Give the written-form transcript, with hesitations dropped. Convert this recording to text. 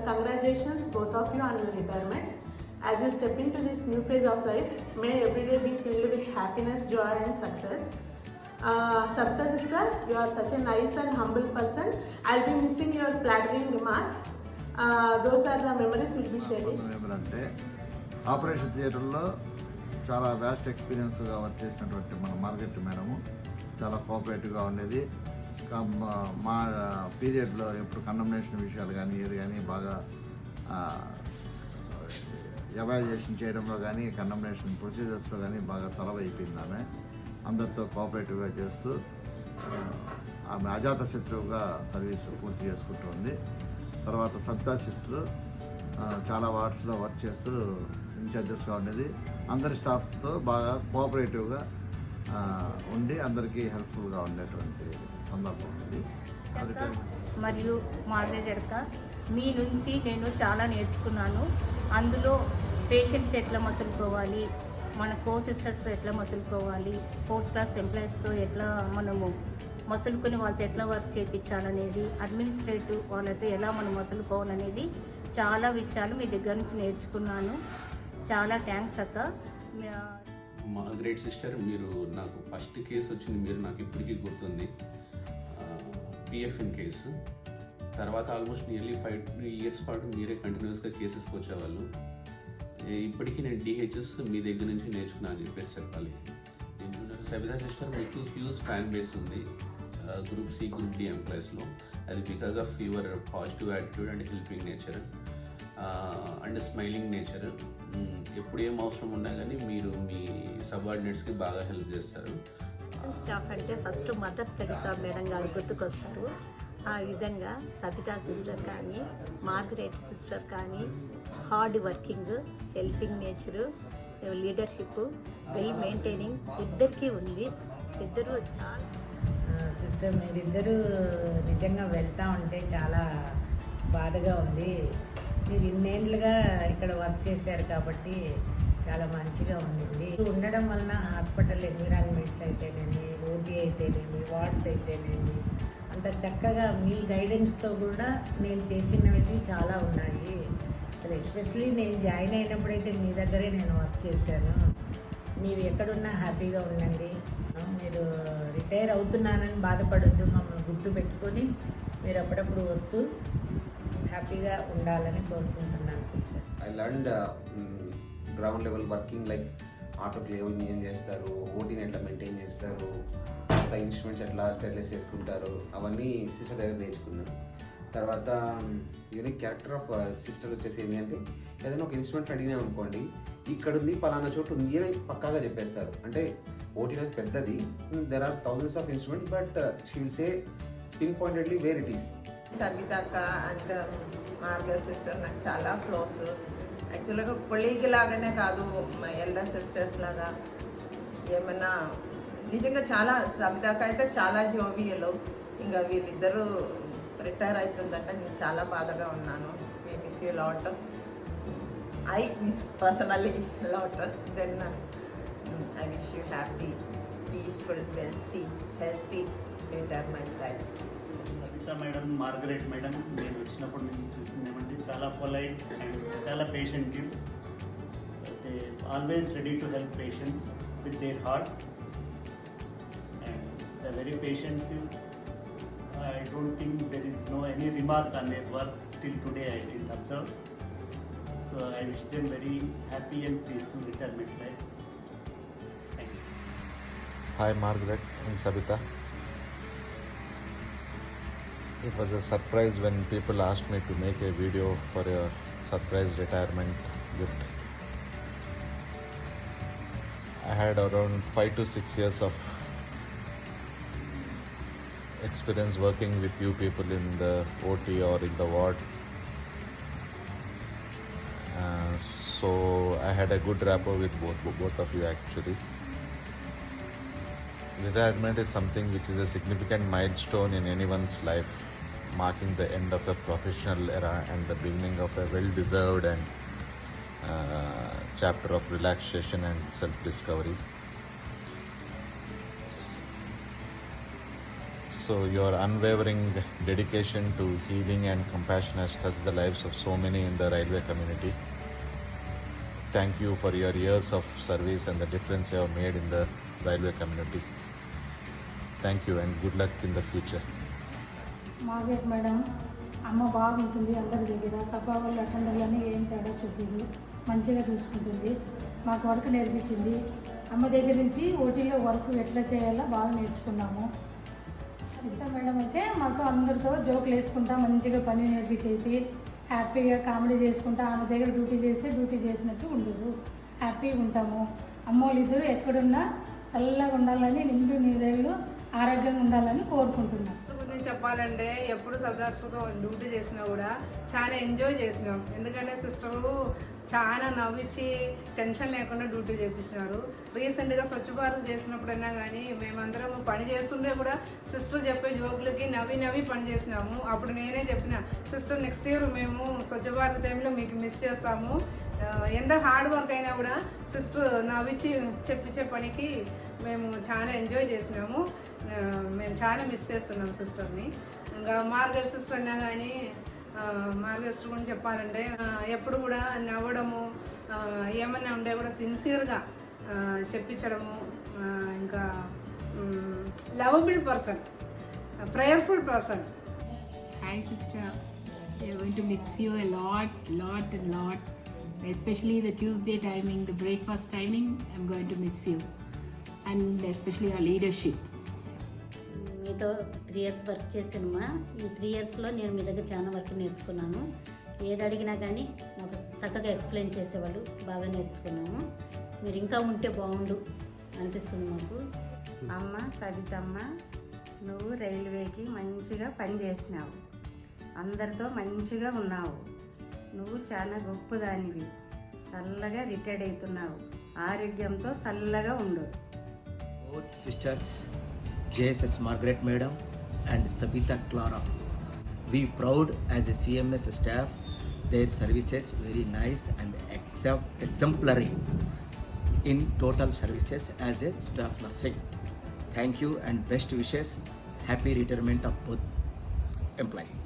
congratulations both of you on your retirement. As you step into this new phase of life, may every day be filled with happiness, joy and success. Sabita sister, you are such a nice and humble person. I'll be missing your flattering remarks. Those are the memories which we share. అంటే operation థియేటర్లో చాలా vast ఎక్స్పీరియన్స్గా work చేసినటువంటి మన Margaret madam చాలా కోఆపరేటివ్గా ఉండేది. మా పీరియడ్లో ఎప్పుడు కండమ్నేషన్ విషయాలు కానీ ఏది కానీ బాగా ఎవాల్యుయేషన్ చేయడంలో కానీ కండమ్నేషన్ ప్రొసీజర్స్లో కానీ బాగా తలవైపోయింది. ఆమె అందరితో కోఆపరేటివ్గా చేస్తూ ఆమె అజాత శత్రువుగా సర్వీస్ పూర్తి చేసుకుంటుంది. తర్వాత సబితా సిస్టర్ చాలా వార్డ్స్లో వర్క్ చేస్తూ ఇన్ఛార్జెస్గా ఉండేది. అందరి స్టాఫ్తో బాగా కోఆపరేటివ్గా ఉండి అందరికీ హెల్ప్ఫుల్గా ఉండేటువంటి సందర్భం ఉంది. మరియు మార్గరెట్ అక్క మీ నుంచి నేను చాలా నేర్చుకున్నాను. అందులో పేషెంట్తో ఎట్లా మసులుకోవాలి, మన కో సిస్టర్స్తో ఎట్లా మసులుకోవాలి, 4th క్లాస్ ఎంప్లాయీస్తో ఎట్లా మనము మసులుకొని వాళ్ళతో ఎట్లా వర్క్ చేయించాలనేది, అడ్మినిస్ట్రేటివ్ వాళ్ళతో ఎలా మనం మసులుకోవాలనేది చాలా విషయాలు మీ దగ్గర నుంచి నేర్చుకున్నాను. చాలా థ్యాంక్స్ అక్క. మార్గరెట్ సిస్టర్, మీరు నాకు ఫస్ట్ కేసు వచ్చింది మీరు నాకు ఇప్పటికీ గుర్తుంది. పిఎఫ్ఎన్ కేసు తర్వాత ఆల్మోస్ట్ నియర్లీ 5 years పాటు మీరే కంటిన్యూస్గా కేసెస్కి వచ్చేవాళ్ళు. ఇప్పటికీ నేను డిహెచ్ఎస్ మీ దగ్గర నుంచి నేర్చుకున్నా అని చెప్పేసి చెప్పాలి. సబితా సిస్టర్ మీకు హ్యూజ్ ఫ్యాన్ బేస్ ఉంది గ్రూప్ సి గ్రూప్ డి ఎంప్లాయీస్లో. అది because of your positive attitude and helping nature and smiling nature. ఎప్పుడు ఏం అవసరం ఉన్నా కానీ మీరు మీ సబార్డినేట్స్కి బాగా హెల్ప్ చేస్తారు. స్టాఫ్ అంటే ఫస్ట్ మదర్ తెరిసా మేడం గారు గుర్తుకొస్తారు. ఆ విధంగా సబితా సిస్టర్ కానీ మార్గరెట్ సిస్టర్ కానీ hard working, helping nature, leadership, well maintaining ఇద్దరికీ ఉంది. ఇద్దరు చాలా సిస్టర్ మీరిద్దరూ నిజంగా వెళ్తూ ఉంటే చాలా బాధగా ఉంది. మీరు ఇన్నేళ్ళుగా ఇక్కడ వర్క్ చేశారు కాబట్టి చాలా మంచిగా ఉండింది. ఉండడం వలన హాస్పిటల్ ఎన్విరాన్మెంట్స్ అయితేనేమి, ఓటీ అయితేనేమి, వార్డ్స్ అయితేనేమి అంత చక్కగా మీ గైడెన్స్తో కూడా నేను చేసినవి చాలా ఉన్నాయి. అసలు ఎస్పెషలీ నేను జాయిన్ అయినప్పుడైతే మీ దగ్గరే నేను వర్క్ చేశాను. మీరు ఎక్కడున్నా హ్యాపీగా ఉండండి. మీరు రిటైర్ అవుతున్నానని బాధపడొద్దు. మమ్మల్ని గుర్తు పెట్టుకొని మీరు అప్పుడప్పుడు వస్తూ హ్యాపీగా ఉండాలని కోరుకుంటున్నాను sister. I learned ground level working like autoclaving ఏం చేస్తారు, ఓటీని ఎట్లా మెయింటైన్ చేస్తారు, తర్వాత ఇన్స్ట్రుమెంట్స్ ఎట్లా స్టెరిలైజ్ చేసుకుంటారు, అవన్నీ సిస్టర్ దగ్గర నేర్చుకున్నాను. తర్వాత యూనిక్ క్యారెక్టర్ ఆఫ్ సిస్టర్ వచ్చేసి ఏంటి అంటే ఏదైనా ఒక ఇన్స్ట్రుమెంట్ అడిగినా అనుకోండి, ఇక్కడ ఉంది పలానా చోటు ఉంది అని పక్కాగా చెప్పేస్తారు. అంటే ఓటీ అనేది పెద్దది, there are thousands of instruments, but she will say pin pointedly where it is. Sabitha అక్క అండ్ మార్గరెట్ సిస్టర్ నాకు చాలా క్లోజ్. యాక్చువల్గా కొలీగ్ లాగానే కాదు, మా ఎల్డర్ సిస్టర్స్ లాగా. ఏమన్నా నిజంగా చాలా సబితా అక్క అయితే చాలా జోవియలు. ఇంకా వీళ్ళిద్దరూ రిటైర్ అవుతుందంటే నేను చాలా బాధగా ఉన్నాను. We miss you lot. I miss personally lot. Then I wish you happy, peaceful, healthy retirement life. Sabitha madam, Margaret madam నేను వచ్చినప్పటి నుంచి చూసింది ఏమంటే చాలా పొలైట్ అండ్ చాలా పేషెంటివ్. They always ready to help patients with their heart and the very పేషెంట్సివ్. I don't think there is no any remark on their work till today I didn't observe. So I wish them very happy and peaceful retirement life. Thank you. Hi Margaret and Sabita. It was a surprise when people asked me to make a video for a surprise retirement gift. I had around 5 to 6 years of experience working with you people in the OT or in the ward. So I had a good rapport with both of you actually. Retirement is something which is a significant milestone in anyone's life, marking the end of a professional era and the beginning of a well-deserved and chapter of relaxation and self-discovery. So your unwavering dedication to healing and compassion has touched the lives of so many in the railway community. Thank you for your years of service and the difference you have made in the railway community. Thank you and good luck in the future. Margaret madam అమ్మ బాగుంటుంది అందరి దగ్గర సభావాళ్ళు అటెండర్లని ఏం తేడా చూపింది, మంచిగా చూసుకుంటుంది, మాకు వర్క్ నేర్పించింది. అమ్మ దగ్గర నుంచి ఓటీలో వర్క్ ఎట్లా చేయాలో బాగా నేర్చుకున్నాము. సరిత మేడం అయితే మాతో అందరితో జోకులు వేసుకుంటా మంచిగా పని నేర్పించేసి హ్యాపీగా కామెడీ చేసుకుంటా ఆమె దగ్గర డ్యూటీ చేసినట్టు ఉండదు, హ్యాపీగా ఉంటాము. అమ్మోళ్ళు ఇద్దరు ఎక్కడున్నా చల్లగా ఉండాలని, నిండు నీరేళ్ళు ఆరోగ్యంగా ఉండాలని కోరుకుంటున్నాం. సిస్టర్ గురించి చెప్పాలంటే ఎప్పుడు సరదాస్తో డ్యూటీ చేసినా కూడా చాలా ఎంజాయ్ చేసినాం. ఎందుకంటే సిస్టరు చాలా నవ్వించి టెన్షన్ లేకుండా డ్యూటీ చేపించినారు. రీసెంట్గా స్వచ్ఛ భారత్ చేసినప్పుడైనా కానీ మేమందరం పని చేస్తుంటే కూడా సిస్టర్ చెప్పే జోకులకి నవ్వి పని చేసినాము. అప్పుడు నేనే చెప్పిన, సిస్టర్ నెక్స్ట్ ఇయర్ మేము స్వచ్ఛ భారత్ టైంలో మీకు మిస్ చేస్తాము, ఎంత హార్డ్ వర్క్ అయినా కూడా సిస్టర్ నవ్వించి చెప్పించే పనికి మేము చాలా ఎంజాయ్ చేసినాము. మేము చాలా మిస్ చేస్తున్నాం సిస్టర్ని. ఇంకా మార్గరెట్ సిస్టర్ అయినా కానీ మార్గరెట్ సిస్టర్ గురించి చెప్పాలంటే ఎప్పుడు కూడా నవ్వడము, ఏమన్నా ఉంటే కూడా సిన్సియర్గా చెప్పించడము, ఇంకా lovable person, prayerful person. Hi sister, we are going to miss you a lot. Especially the Tuesday timing, the breakfast timing, I'm going to miss you. And especially our leadership. మీతో 3 years వర్క్ చేసానమ్మా. ఈ 3 yearsలో నేను మీ దగ్గర చాలా work నేర్చుకున్నాను. ఏది అడిగినా కానీ నాకు చక్కగా ఎక్స్ప్లెయిన్ చేసేవాళ్ళు, బాగా నేర్చుకున్నాము. మీరు ఇంకా ఉంటే బాగుండు అనిపిస్తుంది మాకు. అమ్మ సవితమ్మ, నువ్వు రైల్వేకి మంచిగా పనిచేసినావు, అందరితో మంచిగా ఉన్నావు, నువ్వు చాలా గొప్పదానివి, చల్లగా రిటైర్డ్ అవుతున్నావు, ఆరోగ్యంతో చల్లగా ఉండు. Both sisters, JSS Margaret Madam and Sabita Clara, we proud as a CMS staff, their services very nice and exemplary in total services as a staff nursing. Thank you and best wishes. Happy retirement of both employees.